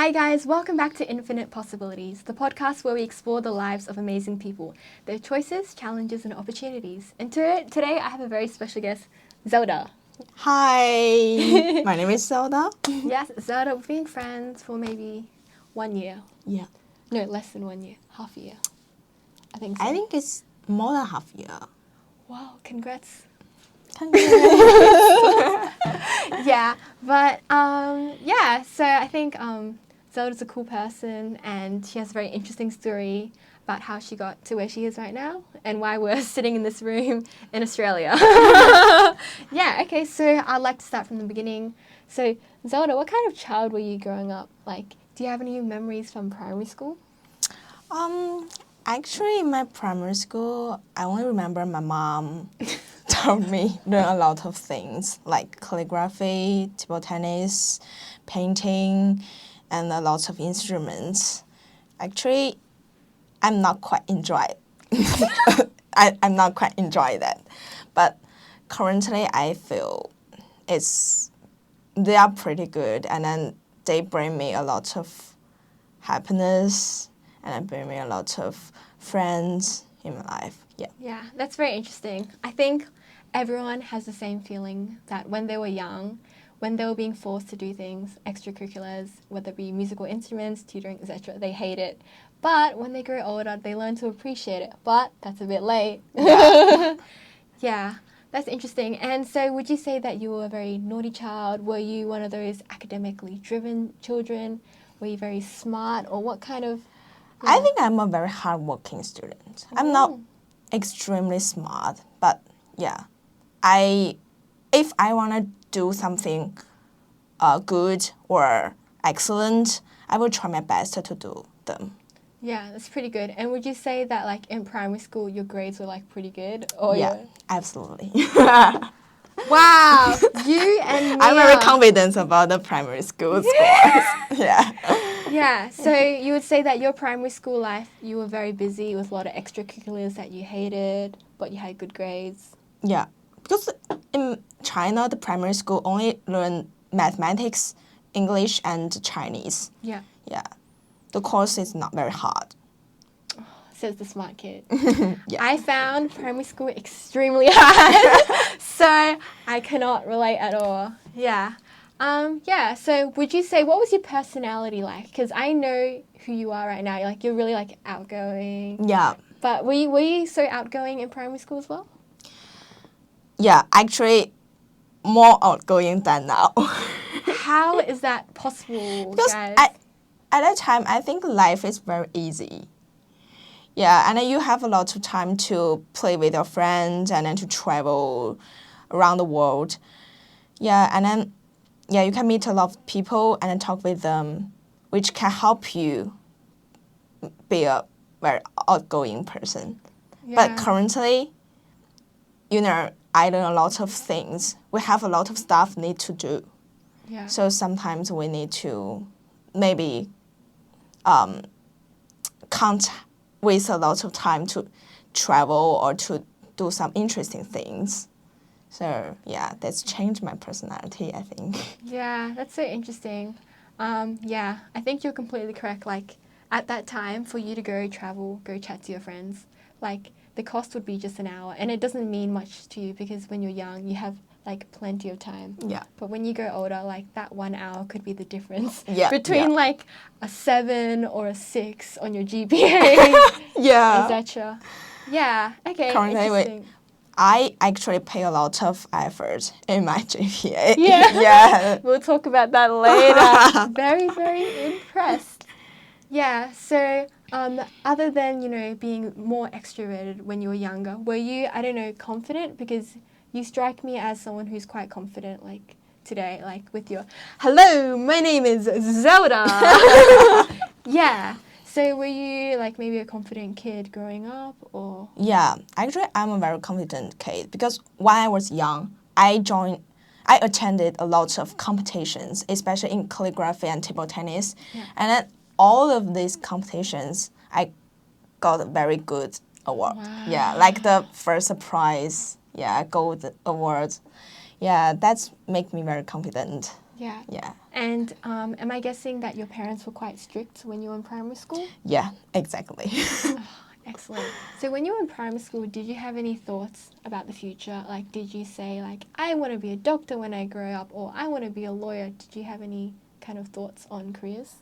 Hi guys, welcome back to Infinite Possibilities, the podcast where we explore the lives of amazing people, their choices, challenges and opportunities. And today I have a very special guest, Zelda. Hi, my name is Zelda. Yes, Zelda, we've been friends for maybe 1 year. Yeah. No, less than 1 year, half a year. I think so. I think it's more than half a year. Wow, congrats. Congrats. Yeah, but so I think Zelda's a cool person and she has a very interesting story about how she got to where she is right now and why we're sitting in this room in Australia. Yeah, okay, so I'd like to start from the beginning. So Zelda, what kind of child were you growing up? Like, do you have any memories from primary school? Actually, in my primary school, I only remember my mom told me learn a lot of things like calligraphy, table tennis, painting, and a lot of instruments. Actually, I'm not quite enjoy I'm not quite enjoy that, but currently I feel they are pretty good, and then they bring me a lot of happiness, and they bring me a lot of friends in my life. Yeah. Yeah, that's very interesting. I think everyone has the same feeling that when they were young, when they were being forced to do things, extracurriculars, whether it be musical instruments, tutoring, etc., they hate it. But when they grow older, they learn to appreciate it. But that's a bit late. Yeah. Yeah, that's interesting. And so would you say that you were a very naughty child? Were you one of those academically driven children? Were you very smart? Or what kind of... I think I'm a very hardworking student. I'm not Oh. extremely smart, but yeah, if I want to do something good or excellent, I will try my best to do them. Yeah, that's pretty good. And would you say that, like, in primary school, your grades were, like, pretty good? Or Yeah, absolutely. Wow, you and me. I'm very confident about the primary school scores. Yeah. Yeah, so you would say that your primary school life, you were very busy with a lot of extracurriculars that you hated, but you had good grades. Yeah, because in China, the primary school only learn mathematics, English, and Chinese. Yeah, Yeah, the course is not very hard. says the smart kid. Yeah. I found primary school extremely hard, so I cannot relate at all. Yeah. So would you say, what was your personality like? Because I know who you are right now. You're really, like, outgoing. Yeah. But were you so outgoing in primary school as well? Yeah, actually, more outgoing than now. How is that possible, Because guys? at that time, I think life is very easy. Yeah, and then you have a lot of time to play with your friends and then to travel around the world. Yeah, and then you can meet a lot of people and then talk with them, which can help you be a very outgoing person. But currently, I learn a lot of things. We have a lot of stuff need to do. Yeah. So sometimes we need to maybe can't waste a lot of time to travel or to do some interesting things. So yeah, that's changed my personality, I think. Yeah, that's so interesting. Yeah, I think you're completely correct. Like, at that time, for you to go travel, go chat to your friends, like, the cost would be just an hour. And it doesn't mean much to you because when you're young, you have, like, plenty of time. Yeah. But when you go older, like, that 1 hour could be the difference between like, a 7 or a 6 on your GPA, Yeah. etc. Yeah, okay, Currently, interesting. I actually pay a lot of effort in my GPA. Yeah. Yeah. We'll talk about that later. Very, very impressed. Yeah, so other than, being more extroverted when you were younger, were you, I don't know, confident? Because you strike me as someone who's quite confident, like today, like with your, hello, my name is Zelda. Yeah. So were you like maybe a confident kid growing up or? Yeah, actually, I'm a very confident kid because when I was young, I attended a lot of competitions, especially in calligraphy and table tennis. Yeah. And then all of these competitions, I got a very good award. Wow. Yeah, like the first prize, gold award. Yeah, that's make me very confident. Yeah. Yeah. And am I guessing that your parents were quite strict when you were in primary school? Yeah, exactly. Excellent. So when you were in primary school, did you have any thoughts about the future? Like, did you say, like, I want to be a doctor when I grow up, or I want to be a lawyer? Did you have any kind of thoughts on careers,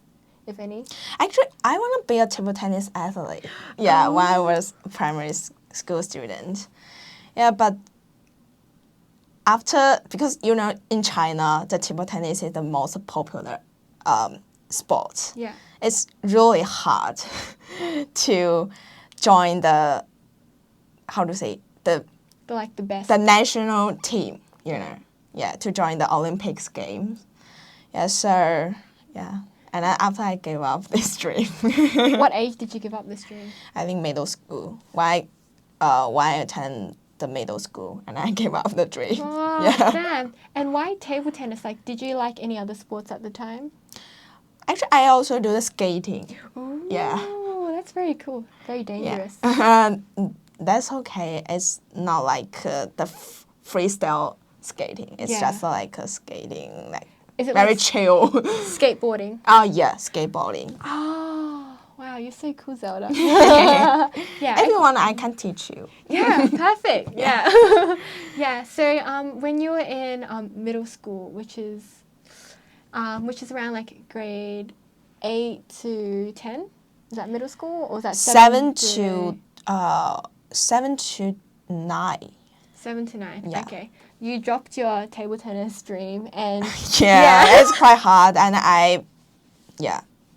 if any? Actually, I want to be a table tennis athlete. Yeah, when I was a primary school student. Yeah, but because in China, the table tennis is the most popular sport. Yeah. It's really hard to join the, how to say, the best. the national team, yeah, to join the Olympics games. Yeah, so, yeah. And then after I gave up this dream. What age did you give up this dream? I think middle school. Why I attend the middle school and I gave up the dream. Oh, Yeah. damn. And why table tennis? Like, did you like any other sports at the time? Actually, I also do the skating. Oh, Yeah. That's very cool. Very dangerous. Yeah. That's okay. It's not like the freestyle skating. It's just like a skating, like Is it very like chill. skateboarding? Oh, yeah, skateboarding. Oh, wow, you're so cool, Zelda. Yeah. If you want, I can teach you. Yeah, perfect. Yeah. Yeah. So when you were in middle school, which is around like grade 8 to 10, is that middle school or is that 7 to 9. 7 to 9. Yeah. Okay. You dropped your table tennis dream and Yeah, it's quite hard, and I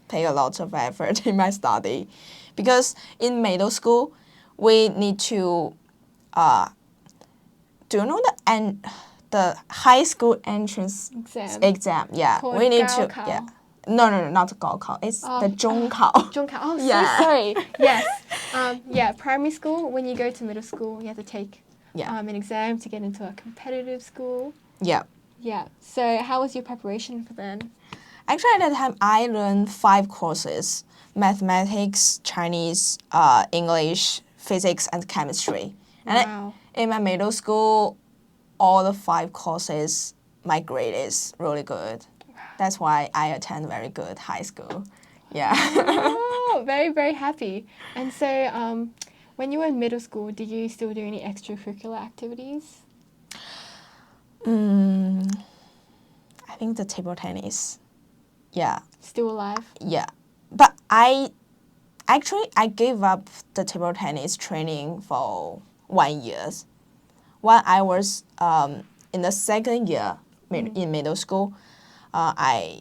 pay a lot of effort in my study, because in middle school we need to do you know the high school entrance exam? Yeah, Called we need Gaokao. to No, not Gaokao. It's the 中考. 中考. Oh, Yeah. so sorry. Yes. Primary school, when you go to middle school, you have to take an exam to get into a competitive school. Yeah. Yeah. So how was your preparation for then? Actually, at that time, I learned 5 courses: mathematics, Chinese, English, physics, and chemistry. And Wow. in my middle school, all the 5 courses, my grade is really good. That's why I attend very good high school. Yeah. Oh, very, very happy. And so when you were in middle school, did you still do any extracurricular activities? I think the table tennis. Yeah. Still alive? Yeah. But I gave up the table tennis training for 1 year. When I was in the second year in middle school, I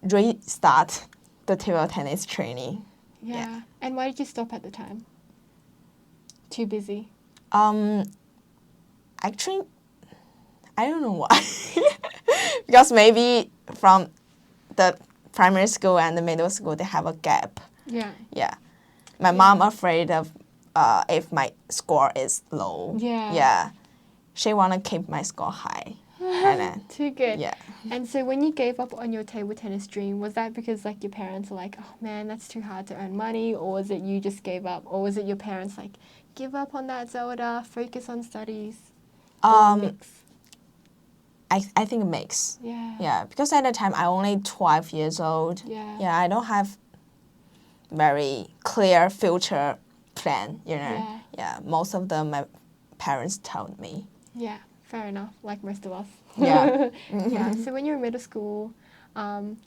restart the table tennis training. Yeah. And why did you stop at the time? Too busy? Actually, I don't know why. Because maybe from the primary school and the middle school, they have a gap. Yeah. Yeah. My mom afraid of if my score is low. Yeah. Yeah. She want to keep my score high. And then, Too good. yeah. And so when you gave up on your table tennis dream, was that because like your parents were like, oh man, that's too hard to earn money? Or was it you just gave up? Or was it your parents like, give up on that, Zelda, focus on studies? Or a mix? I think a mix. Yeah. Yeah, because at the time I only 12 years old. Yeah. Yeah, I don't have very clear future plan, Yeah. Yeah, most of them my parents told me. Yeah, fair enough, like most of us. Yeah. Yeah. So when you were in middle school, when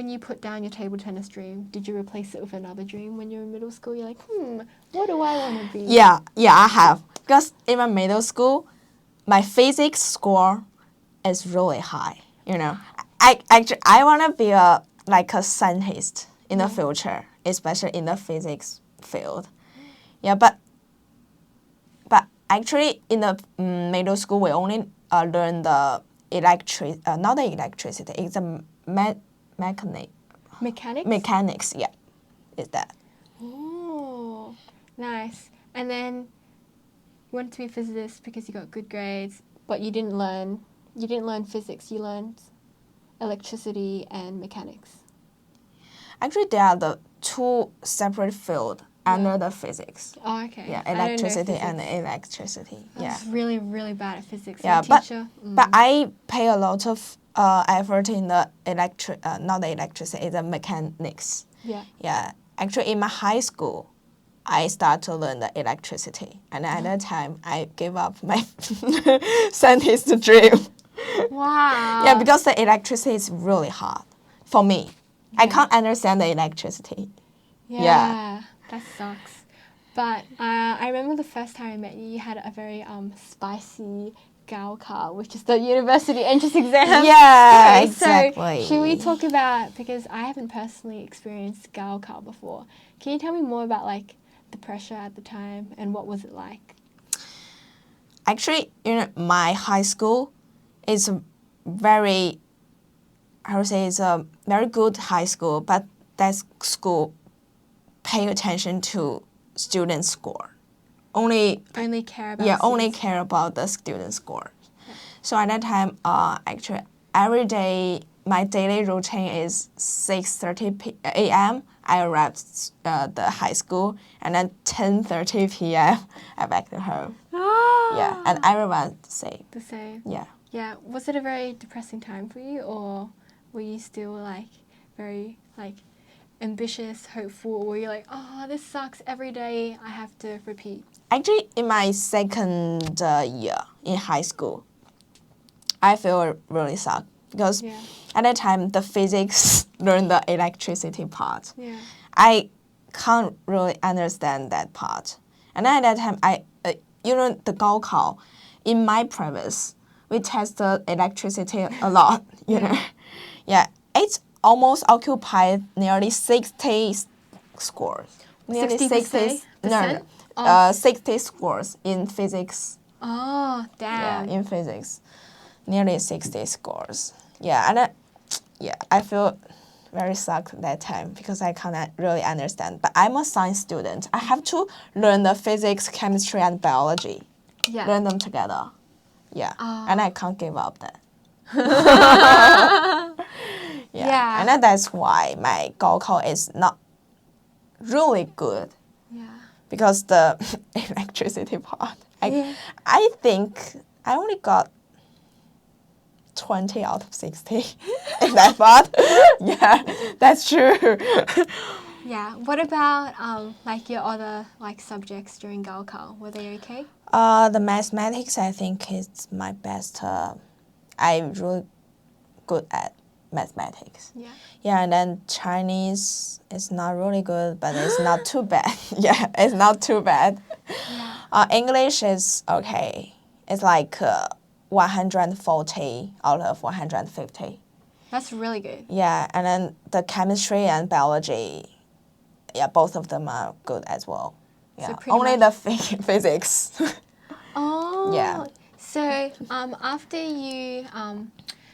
you put down your table tennis dream, did you replace it with another dream when you were in middle school? You're like, what do I want to be? Yeah, I have. Because in my middle school, my physics score is really high, I want to be a scientist in the future, especially in the physics field. Yeah, but actually in the middle school, we only learn the not the electricity, it's the Mechanics? mechanics, yeah, is that. Oh, nice. And then you wanted to be a physicist because you got good grades, but you didn't learn physics, you learned electricity and mechanics. Actually, they are the 2 separate fields. under the physics. Oh, okay. Yeah, I don't know electricity and physics. electricity. I Yeah. was really, really bad at physics. Yeah, My teacher, but I pay a lot of effort in the not the electricity, the mechanics. yeah. Yeah, actually in my high school, I started to learn the electricity, and at that time I gave up my scientist dream. Wow. Yeah, because the electricity is really hard for me. I Yeah. can't understand the electricity. Yeah, that sucks. But I remember the first time I met you, you had a very spicy Gaokao, which is the university entrance exam. Yeah, Okay, exactly. So should we talk about, because I haven't personally experienced Gaokao before. Can you tell me more about like the pressure at the time and what was it like? Actually, my high school is very, I would say, it's a very good high school, but that school pay attention to student score. Only care about only care about the student score. Yeah. So at that time, actually, every day my daily routine is 6:30 a.m. I arrived the high school, and then 10:30 p.m. I back to home. Ah. Yeah, and everyone the same. The same. Yeah. Yeah. Was it a very depressing time for you, or were you still like very like ambitious, hopeful, or were you like, oh, this sucks every day, I have to repeat? Actually, in my second year in high school, I feel really sucked because at that time the physics learned the electricity part. Yeah. I can't really understand that part. And then at that time, the Gaokao, in my previous, we tested electricity a lot, you know. Yeah, it's almost occupied nearly 60 scores. Nearly 60, no, 60 scores in physics. Oh, damn. Yeah, in physics. Nearly 60 scores. Yeah, and I feel very sucked that time because I cannot really understand. But I'm a science student. I have to learn the physics, chemistry, and biology. Yeah. Learn them together. Yeah. And I can't give up that. Yeah. And then that's why my Gaokao is not really good. Yeah. Because the electricity part. I think I only got 20 out of 60 in that part. Yeah, that's true. Yeah. What about like your other like subjects during Gaokao? Were they okay? The mathematics, I think, is my best. I'm really good at mathematics. Yeah. Yeah, and then Chinese is not really good, but it's not too bad. Yeah, it's not too bad. Yeah. English is okay. It's like 140 out of 150. That's really good. Yeah, and then the chemistry and biology, yeah, both of them are good as well. Yeah, So only the physics. Oh. Yeah. So after you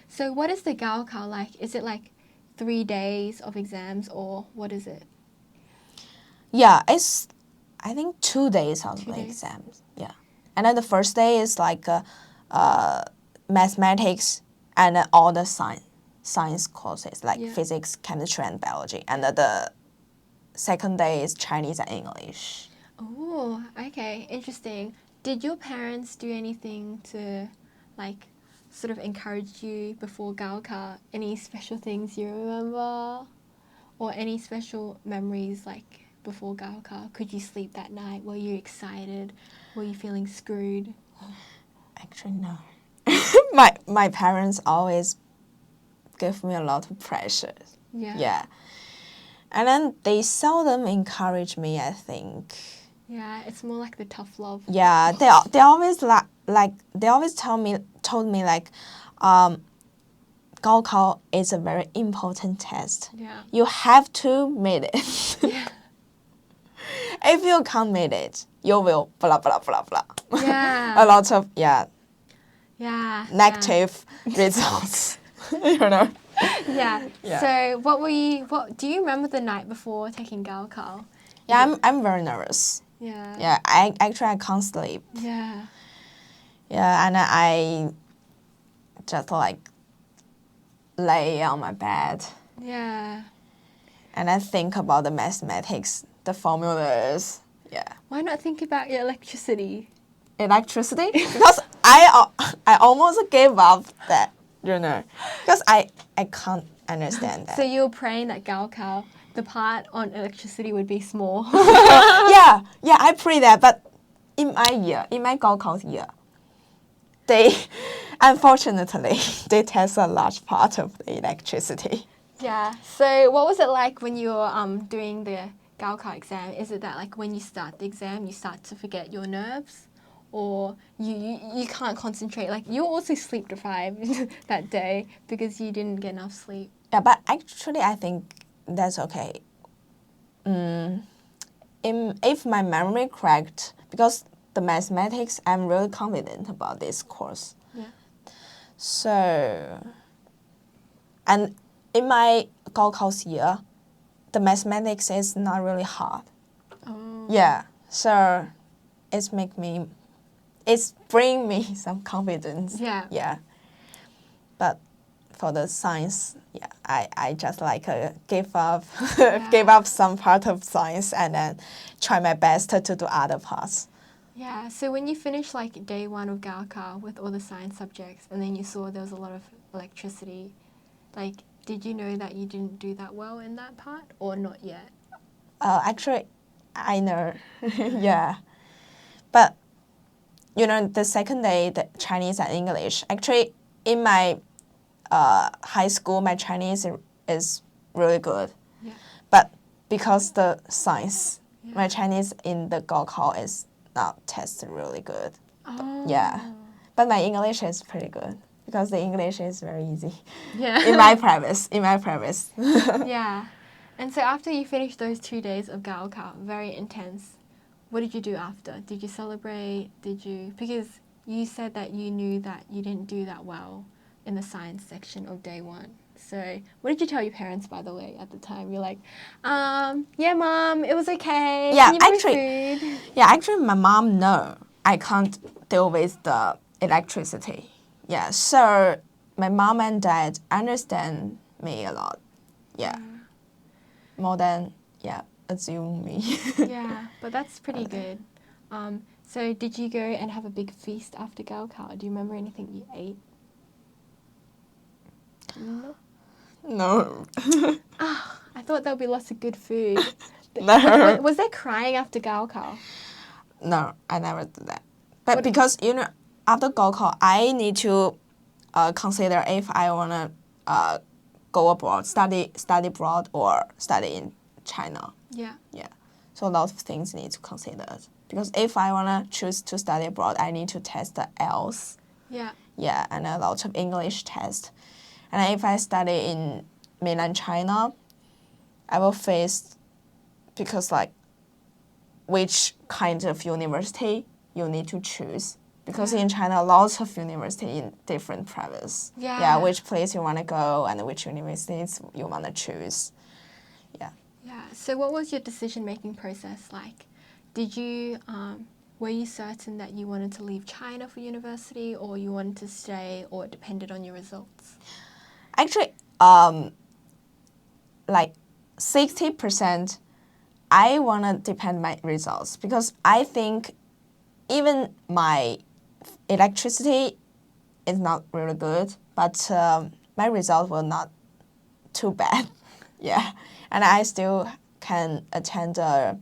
so what is the Gaokao like? Is it like 3 days of exams or what is it? Yeah, it's I think 2 days of 2 days. exams. Yeah, and then the first day is like mathematics and all the science courses like physics, chemistry, and biology. And the second day is Chinese and English. Oh, okay, interesting. Did your parents do anything to like sort of encourage you before Gaokao? Any special things you remember? Or any special memories like before Gaokao? Could you sleep that night? Were you excited? Were you feeling screwed? Actually, no. my parents always give me a lot of pressure. Yeah. Yeah. And then they seldom encourage me, I think. Yeah, it's more like the tough love. Yeah, they always they always told me like, Gaokao is a very important test. Yeah. You have to meet it. Yeah. If you can't meet it, you will blah blah blah blah. Yeah. A lot of negative Yeah. results. You know. Yeah. So what do you remember the night before taking Gaokao? Yeah, I'm very nervous. Yeah. Yeah, I can't sleep. Yeah. Yeah, and I just like lay on my bed. Yeah. And I think about the mathematics the formulas. Yeah. Why not think about your electricity? Electricity? Because I almost gave up that, because I can't understand that. So you were praying that Gaokao, the part on electricity would be small. yeah, I pray that, but in my Gaokao year, they, unfortunately, they test a large part of the electricity. Yeah. So what was it like when you were doing the Gaokao exam? Is it that like when you start the exam, you start to forget your nerves? Or you can't concentrate? Like you were also sleep deprived that day because you didn't get enough sleep. Yeah, but actually I think that's okay. If my memory correct, because the mathematics, I'm really confident about this course. Yeah. So, and in my Gaokao year, the mathematics is not really hard. Oh. Yeah, so it's bring me some confidence. Yeah. Yeah. But for the science, yeah, I just like give up give up some part of science and then try my best to do other parts. Yeah, so when you finished like day one of Gaokao with all the science subjects and then you saw there was a lot of electricity, like did you know that you didn't do that well in that part or not yet? Actually, I know, yeah. But, the second day, the Chinese and English, actually in my high school, my Chinese is really good. Yeah. But because the science, Yeah. my Chinese in the Gaokao is not tested really good. Oh. Yeah. But my English is pretty good because the English is very easy. Yeah. in my previous. Yeah. And so after you finished those 2 days of Gaokao, very intense, what did you do after? Did you celebrate? Because you said that you knew that you didn't do that well in the science section of day one. So what did you tell your parents, by the way, at the time? You're like, yeah, Mom, it was okay. Yeah, Can you buy me actually, food? yeah, actually, my mom know I can't deal with the electricity. Yeah, so my mom and dad understand me a lot. Yeah, more than assume me. Yeah, but that's pretty good. So did you go and have a big feast after Gaokao? Do you remember anything you ate? No. No. I thought there would be lots of good food. No. Was there crying after Gaokao? No, I never do that. But because after Gaokao, I need to consider if I wanna go abroad, study abroad, or study in China. Yeah. Yeah, so a lot of things need to consider. Because if I wanna choose to study abroad, I need to test the IELTS. Yeah. Yeah, and a lot of English test. And if I study in mainland China, I will face, because like which kind of university you need to choose. Because in China, lots of university in different provinces. Yeah. Yeah, which place you want to go and which universities you want to choose. Yeah. Yeah. So what was your decision-making process like? Did you, were you certain that you wanted to leave China for university or you wanted to stay or it depended on your results? Actually, like 60%, I want to depend my results because I think even my electricity is not really good, but my result will not too bad. Yeah, and I still can attend a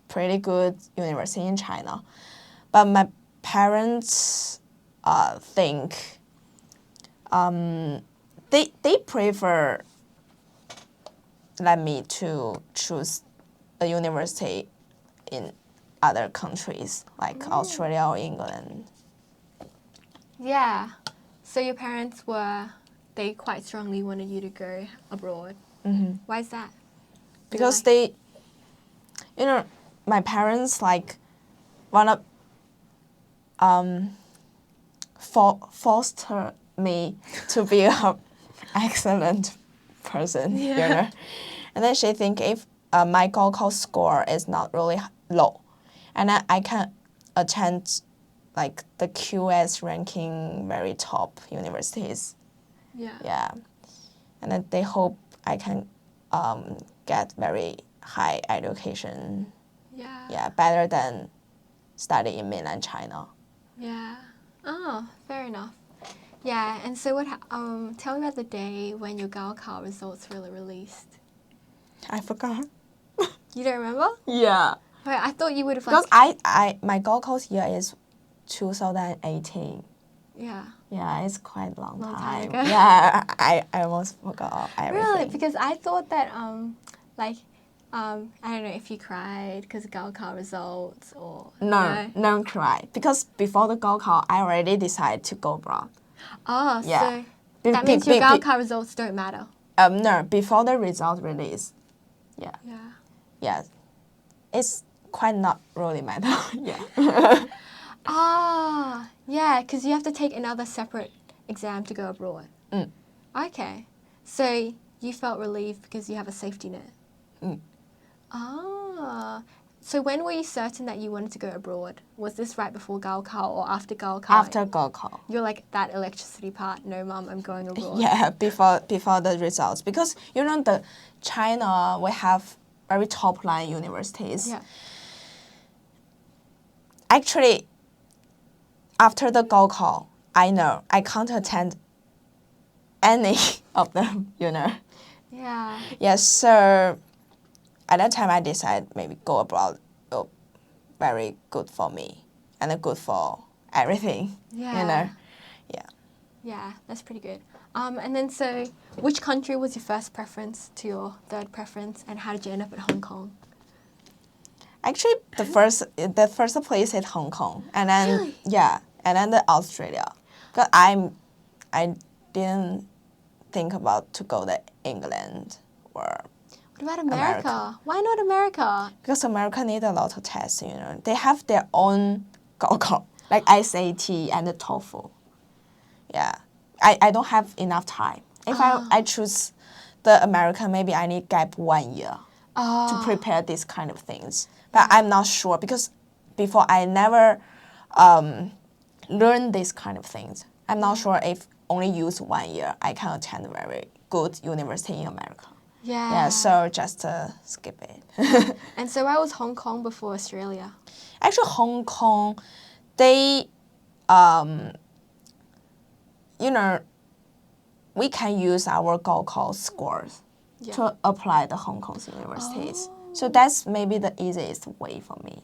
pretty good university in China. But my parents think they prefer let me to choose a university in other countries like Australia or England. Yeah. So your parents they quite strongly wanted you to go abroad. Mm-hmm. Why is that? Because they, my parents like wanna foster me to be a excellent person, Yeah. And then she think if my Gaokao score is not really low, and I can attend like the QS ranking very top universities. Yeah. Yeah, and then they hope I can get very high education. Yeah. Yeah, better than study in mainland China. Yeah. Oh, fair enough. Yeah, and so tell me about the day when your Gaokao results were released. I forgot. You don't remember? Yeah. Wait, I thought you would have Because my Gaokao year is 2018. Yeah. Yeah, it's quite a long time. ago. Yeah, I almost forgot everything. Really? Because I thought that I don't know if you cried because of Gaokao results or No cry. Because before the Gaokao, I already decided to go abroad. Oh, Yeah. so that means your Gaokao results don't matter. No, before the result release. Yeah. Yeah. Yeah. It's quite not really matter. Yeah. Ah, yeah, because you have to take another separate exam to go abroad. Mm. Okay. So you felt relieved because you have a safety net. Mm. Ah. So when were you certain that you wanted to go abroad? Was this right before Gaokao or after Gaokao? After Gaokao. You're like, that electricity part, no mum, I'm going abroad. Yeah, before the results. Because, the China, we have very top line universities. Yeah. Actually, after the Gaokao, I know I can't attend any of them, Yeah. Yes, so at that time I decided maybe go abroad. Oh, very good for me and good for everything, Yeah. Yeah. Yeah, that's pretty good. And then so, which country was your first preference to your third preference, and how did you end up at Hong Kong? Actually, the first place is Hong Kong, and then Really? and then the Australia. Because I didn't think about to go to England or What about America? Why not America? because America need a lot of tests. They have their own Gaokao, like SAT and the TOEFL. Yeah, I don't have enough time. If I choose the American, maybe I need gap 1 year to prepare these kind of things. But I'm not sure because before I never learned these kind of things. I'm not sure if only use 1 year I can attend a very good university in America. Yeah. Yeah, so just skip it. And so why was Hong Kong before Australia? Actually, Hong Kong, they, we can use our Gaokao scores to apply the Hong Kong's universities. So that's maybe the easiest way for me.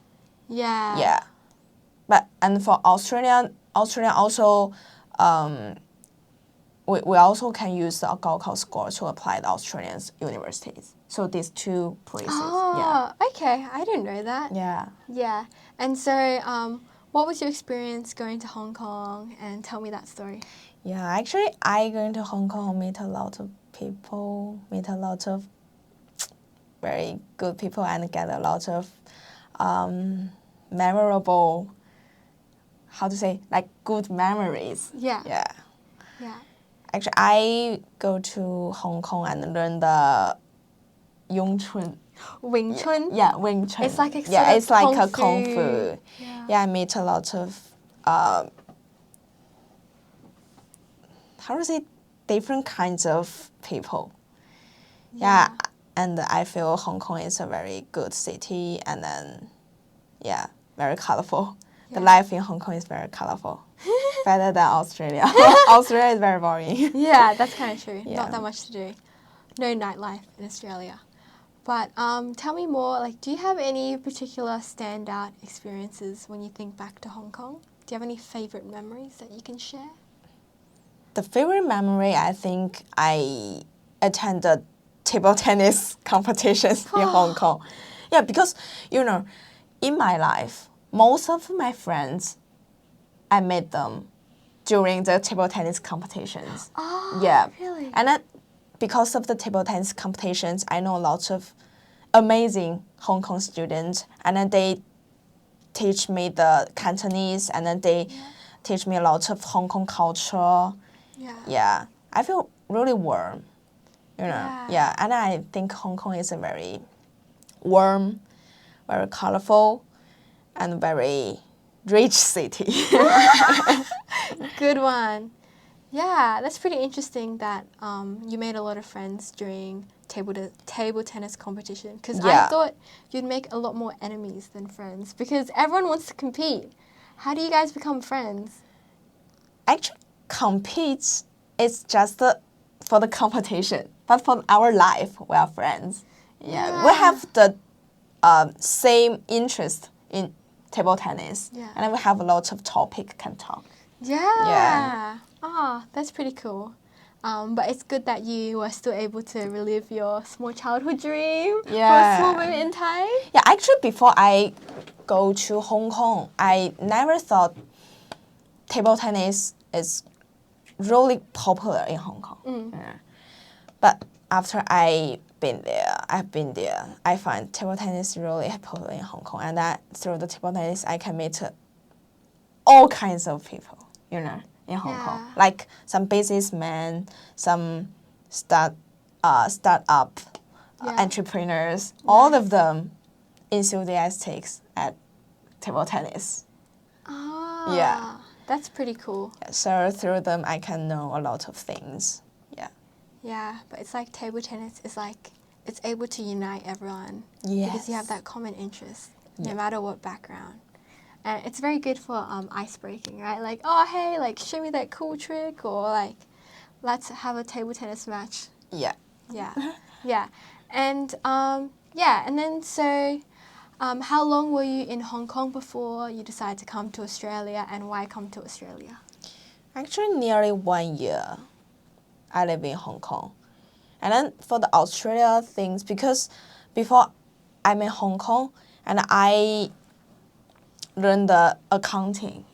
Yeah. Yeah. And for Australia also, we also can use the Gaokao score to apply the Australian universities. So these two places. Okay. I didn't know that. Yeah. Yeah. And so, what was your experience going to Hong Kong? And tell me that story. Yeah, actually, I going to Hong Kong, meet a lot of people, meet a lot of very good people, and get a lot of memorable, how to say, like good memories. Yeah. Yeah. Yeah. Actually, I go to Hong Kong and learn the Wing Chun. Wing Chun? Yeah, Wing Chun. It's like it's like a Kung Kung Fu. Yeah. I meet a lot of, how to say, different kinds of people. Yeah, and I feel Hong Kong is a very good city, and then, very colorful. The life in Hong Kong is very colorful. Better than Australia. Australia is very boring. Yeah, that's kind of true. Yeah. Not that much to do. No nightlife in Australia. But tell me more, like, do you have any particular standout experiences when you think back to Hong Kong? Do you have any favorite memories that you can share? The favorite memory, I think I attended table tennis competitions in Hong Kong. Yeah, because, in my life, most of my friends, I met them during the table tennis competitions. Oh, yeah. Really? And then because of the table tennis competitions, I know lots of amazing Hong Kong students, and then they teach me the Cantonese, and then they teach me a lot of Hong Kong culture. Yeah, I feel really warm, Yeah, and I think Hong Kong is a very warm, very colorful, and very rich city. Good one. Yeah, that's pretty interesting that you made a lot of friends during table tennis competition. Because I thought you'd make a lot more enemies than friends because everyone wants to compete. How do you guys become friends? Actually, competes is just for the competition, but for our life, we are friends. Yeah. We have the same interest in table tennis, and then we have a lot of topic can talk. Yeah. Oh, that's pretty cool. But it's good that you were still able to relive your small childhood dream for a small moment in time. Yeah, actually, before I go to Hong Kong, I never thought table tennis is really popular in Hong Kong. Yeah. But after I've been there, I find table tennis really popular in Hong Kong. And that through the table tennis, I can meet all kinds of people, in Hong Kong. Like some businessmen, some startup entrepreneurs, all of them enthusiastic at table tennis. Oh, yeah. That's pretty cool. So through them, I can know a lot of things. Yeah. Yeah, but it's like table tennis is like, it's able to unite everyone. Yes. Because you have that common interest, no matter what background. And it's very good for ice breaking, right? Like, oh, hey, like, show me that cool trick, or like, let's have a table tennis match. Yeah. Yeah. Yeah. And, and then so, how long were you in Hong Kong before you decided to come to Australia, and why come to Australia? Actually, nearly 1 year I live in Hong Kong. And then for the Australia things, because before I'm in Hong Kong, and I learned the accounting,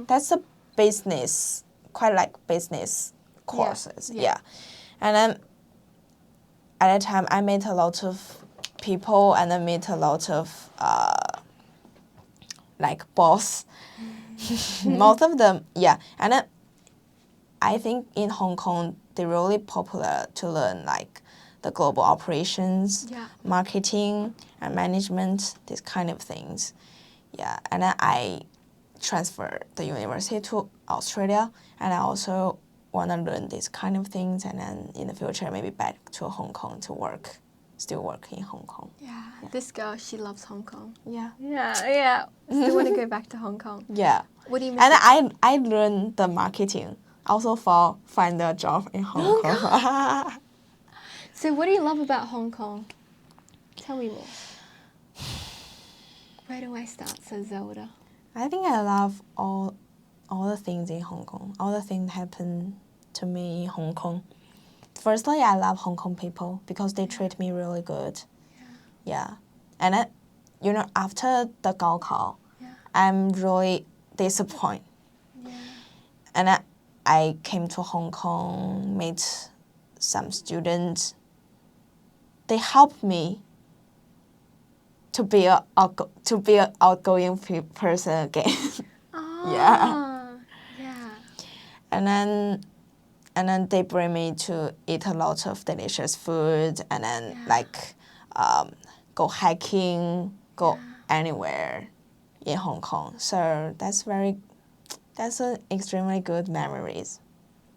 That's a business, quite like business courses. Yeah. And then at that time, I met a lot of people, and I met a lot of like boss. Most of them, And then I think in Hong Kong, they're really popular to learn like the global operations, marketing, and management, these kind of things. Yeah, and then I transferred the university to Australia, and I also want to learn these kind of things, and then in the future, maybe back to Hong Kong to work, still work in Hong Kong. Yeah, this girl, she loves Hong Kong. Yeah. Yeah. Still want to go back to Hong Kong. Yeah. What do you mean? And I learned the marketing also for find a job in Hong Kong. So what do you love about Hong Kong? Tell me more. Where do I start, says Zelda? I think I love all the things in Hong Kong. All the things happen to me in Hong Kong. Firstly, I love Hong Kong people because they treat me really good. Yeah. And then, after the Gaokao, I'm really disappointed. Yeah. And then I came to Hong Kong, meet some students. They helped me to be an outgoing person again. Oh, yeah. And then they bring me to eat a lot of delicious food, and then go hiking, go anywhere in Hong Kong. So that's an extremely good memories.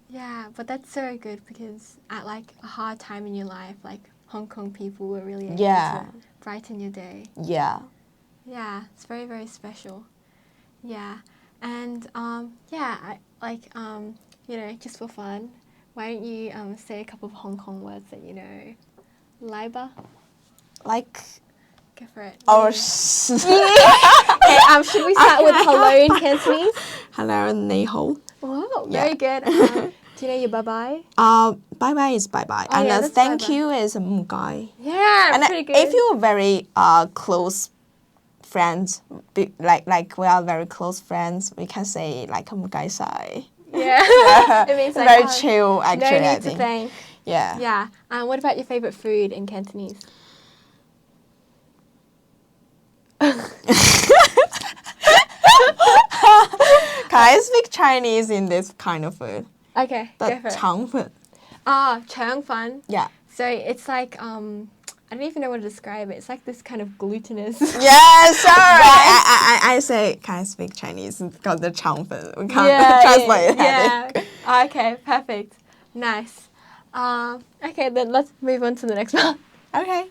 Yeah, but that's so good because at like a hard time in your life, like Hong Kong people were really able to brighten your day. Yeah. Yeah, it's very, very special. Yeah, and just for fun, why don't you say a couple of Hong Kong words that you know? Laiba? Like. Go for it. Oh, Okay, should we start with hello in Cantonese? Hello, ni hao. Wow, very good. Do you know your bye-bye? Bye-bye is bye-bye. Oh, And thank bye-bye. you is mugai. Yeah, And pretty good. if you're very close friends, like we are very close friends, we can say like mugai sai. Yeah. It means like very chill, actually. No I need to think. thank. Yeah. Yeah. What about your favorite food in Cantonese? Can I speak Chinese in this kind of food? Okay, The go for it. 肠粉. Chang fan. Yeah. So it's like I don't even know what to describe it. It's like this kind of glutinous. Yeah, sorry. I say, can I speak Chinese because the 肠粉? We can't translate it. Yeah. Okay, perfect. Nice. Okay, then let's move on to the next one. Okay.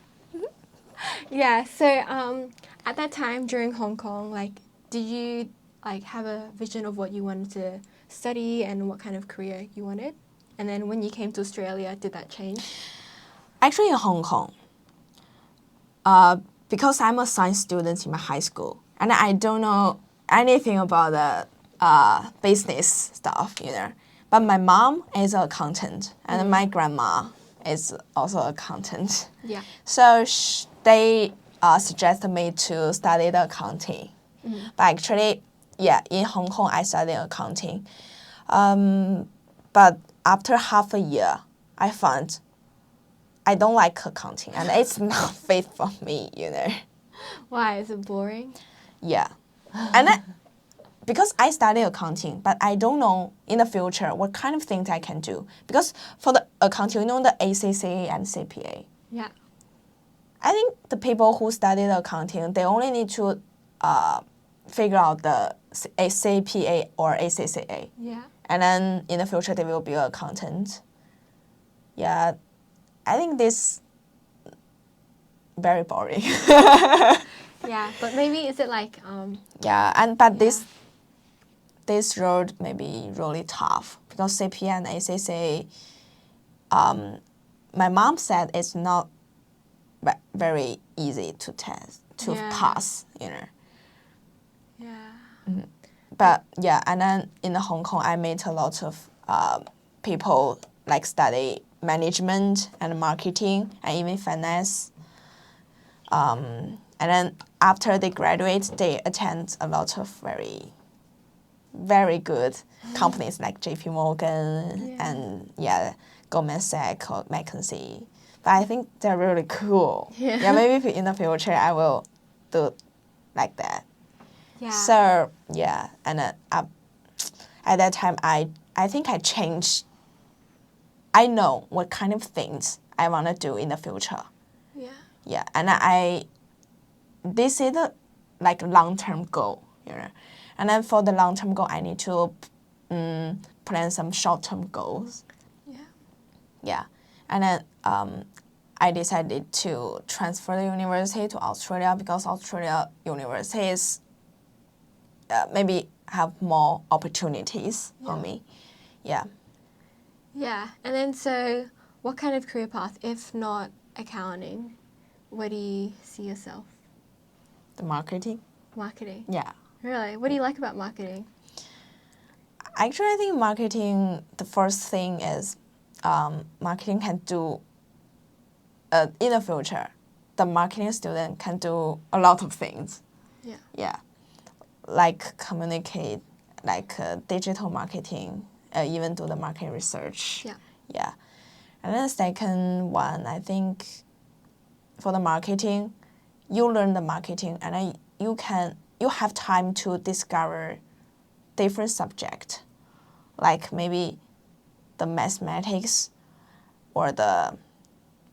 Yeah, so at that time during Hong Kong, like, did you like have a vision of what you wanted to study and what kind of career you wanted? And then when you came to Australia, did that change? Actually, in Hong Kong, because I'm a science student in my high school, and I don't know anything about the business stuff, But my mom is an accountant, and my grandma is also an accountant. Yeah. So they suggested me to study the accounting. But actually, yeah, in Hong Kong, I studied accounting. But after half a year, I found I don't like accounting, and it's not fit for me, Why? Is it boring? Yeah. And because I study accounting, but I don't know in the future what kind of things I can do. Because for the accounting, the ACCA and CPA. Yeah. I think the people who study the accounting, they only need to figure out the CPA or ACCA. Yeah. And then in the future, they will be an accountant. Yeah, I think this very boring. Yeah, but maybe is it like Yeah, but this road may be really tough because CPA and ACCA, my mom said it's not very easy to pass, Yeah. But yeah, and then in Hong Kong, I met a lot of people like study management and marketing and even finance. And then after they graduate, they attend a lot of very, very good companies like JP Morgan and Goldman Sachs or McKinsey. But I think they're really cool. Yeah. Maybe in the future I will do like that. Yeah. So yeah, and then at that time I think I changed. I know what kind of things I want to do in the future. Yeah. Yeah, and this is the long-term goal, And then for the long-term goal, I need to plan some short-term goals. Yeah. Yeah, and then I decided to transfer the university to Australia because Australia universities maybe have more opportunities for me. Yeah. Yeah, and then so what kind of career path, if not accounting, where do you see yourself? The marketing. Marketing. Yeah. Really? What do you like about marketing? Actually, I think marketing, the first thing is marketing can do, in the future, the marketing student can do a lot of things. Yeah. Yeah. Like communicate, like digital marketing, even do the market research. Yeah. Yeah. And then the second one, I think for the marketing, you learn the marketing and then you have time to discover different subject, like maybe the mathematics or the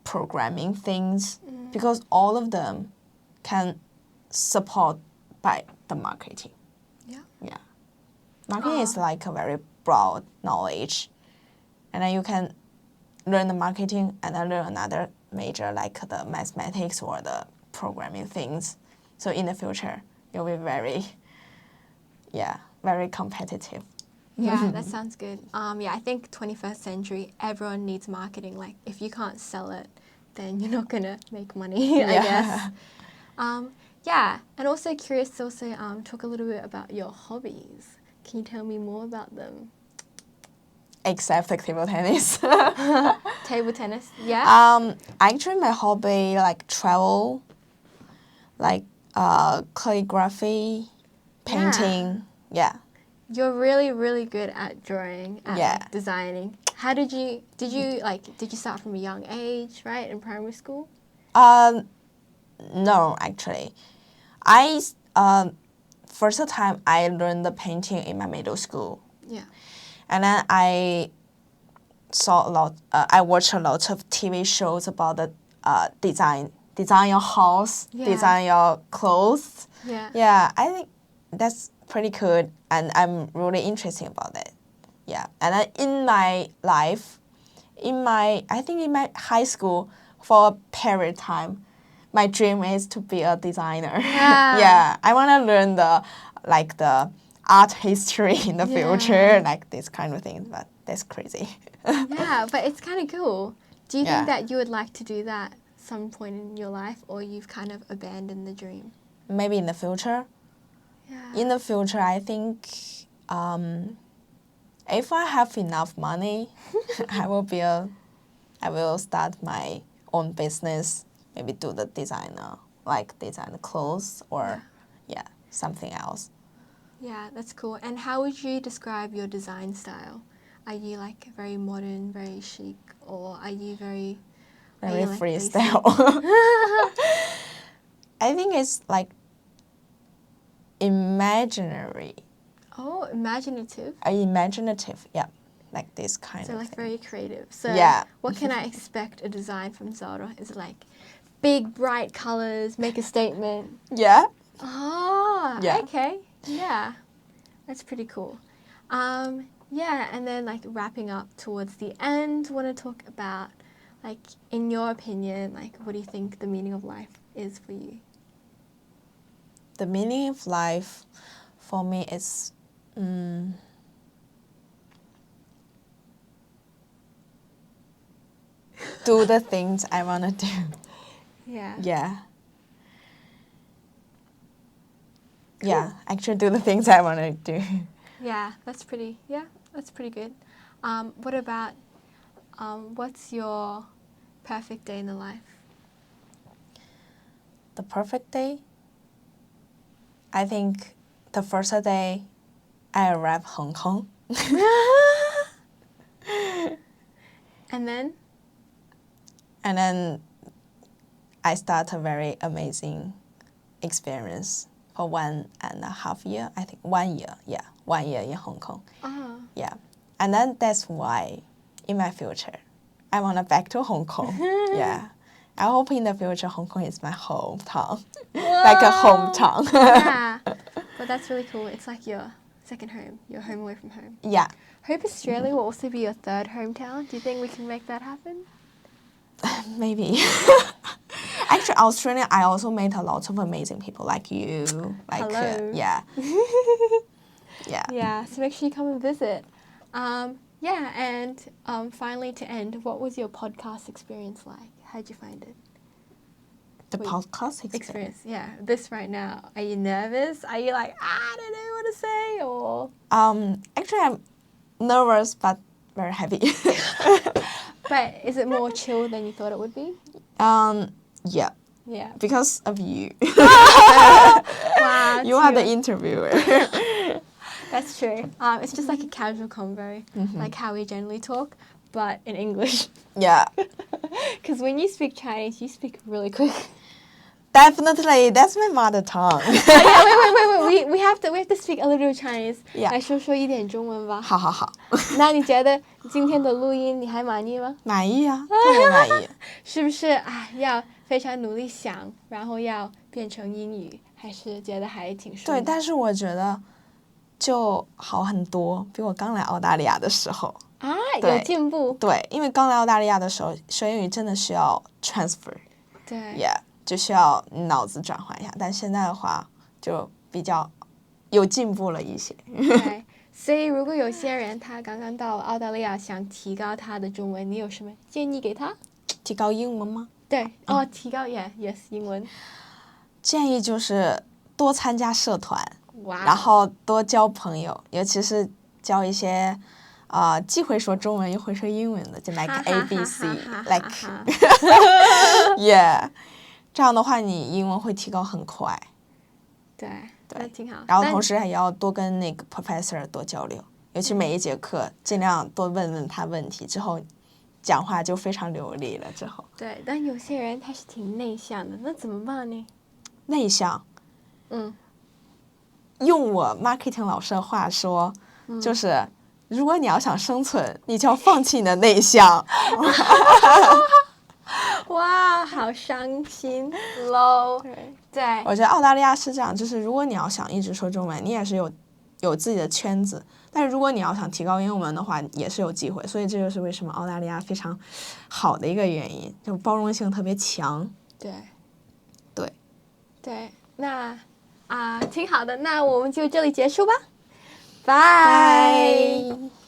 programming things, because all of them can support by the marketing. Yeah. Yeah. Marketing is like a very broad knowledge. And then you can learn the marketing and then learn another major like the mathematics or the programming things. So in the future, you'll be very competitive. Yeah, that sounds good. Yeah, I think 21st century, everyone needs marketing. Like, if you can't sell it, then you're not gonna make money, I guess. Yeah, and also curious to also talk a little bit about your hobbies. Can you tell me more about them? Except the table tennis. Table tennis, yeah? Actually, my hobby like travel, like calligraphy, painting. Yeah. You're really, really good at drawing and Yeah. designing. How did you start from a young age, right, in primary school? No, actually, first time I learned the painting in my middle school. Yeah. And then I saw a lot. I watched a lot of TV shows about the design your house, design your clothes. Yeah. Yeah, I think that's pretty good, and I'm really interested about it. Yeah, and then in my life, I think in my high school, for a period of time, my dream is to be a designer. Yeah. Yeah, I want to learn the art history in the future, like this kind of thing. But that's crazy. Yeah, but it's kind of cool. Do you Yeah. think that you would like to do that some point in your life, or you've kind of abandoned the dream? Maybe in the future. Yeah. In the future, I think if I have enough money, I will start my own business. Maybe do the designer, like design clothes or something else. Yeah, that's cool. And how would you describe your design style? Are you like very modern, very chic, or are you very like freestyle? I think it's like imaginary. Oh, imaginative. Imaginative, yeah. Like this kind So of like thing. very creative. So Yeah. what can I expect a design from Zelda? Is it like big, bright colors, make a statement? Yeah. Oh, Yeah. okay. Yeah. That's pretty cool. Yeah, and then like wrapping up towards the end, want to talk about like in your opinion, like what do you think the meaning of life is for you? The meaning of life for me is do the things I want to do. Yeah. Yeah. Yeah, actually do the things I want to do. Yeah, that's pretty good. What about what's your perfect day in the life? The perfect day? I think the first day I arrived Hong Kong. And then? And then I start a very amazing experience for 1.5 years. I think 1 year. Yeah, 1 year in Hong Kong. Oh. Yeah. And then that's why in my future I want to back to Hong Kong. Yeah. I hope in the future Hong Kong is my hometown. Like a hometown. Yeah. But that's really cool. It's like your second home, your home away from home. Yeah. Hope Australia will also be your third hometown. Do you think we can make that happen? Maybe. Actually, Australia, I also met a lot of amazing people like you. Like, Hello. Yeah. Yeah. Yeah, so make sure you come and visit. Yeah, and finally to end, what was your podcast experience like? How'd you find it? The podcast experience. Yeah, this right now. Are you nervous? Are you like, I don't know what to say, or? Actually, I'm nervous but very happy. But is it more chill than you thought it would be? Yeah. Yeah. Because of you. Wow, You are the interviewer. That's true. It's just like a casual convo, like how we generally talk, but in English. Yeah. Because when you speak Chinese, you speak really quick. Definitely, that's my mother tongue. Wait. We have to speak a little bit of Chinese. Yeah. 来说一点中文吧。好好好。那你觉得今天的录音你还满意吗？满意啊，特别满意。是不是啊？要非常努力想，然后要变成英语，还是觉得还挺顺？对，但是我觉得就好很多，比我刚来澳大利亚的时候。啊，有进步。对，因为刚来澳大利亚的时候，学英语真的需要 transfer。对。Yeah， 就需要脑子转换一下，但现在的话就比较有进步了一些。对，所以如果有些人他刚刚到澳大利亚，想提高他的中文，你有什么建议给他？提高英文吗？对，提高 yes 英文。建议就是多参加社团，哇，然后多交朋友，尤其是交一些既会说中文又会说英文的，就 like ABC like yeah， 这样的话你英文会提高很快。对，那挺好。然后同时还要多跟那个 professor 多交流，尤其每一节课尽量多问他问题，之后讲话就非常流利了。之后对，但有些人他是挺内向的，那怎么办呢？内向，用我 marketing 老师的话说，就是如果你要想生存，你就要放弃你的内向。哇，好伤心 low。对，我觉得澳大利亚是这样，就是如果你要想一直说中文，你也是有自己的圈子，但是如果你要想提高英文的话，也是有机会。所以这就是为什么澳大利亚非常好的一个原因，就包容性特别强。对，对，对，那挺好的，那我们就这里结束吧，拜。拜。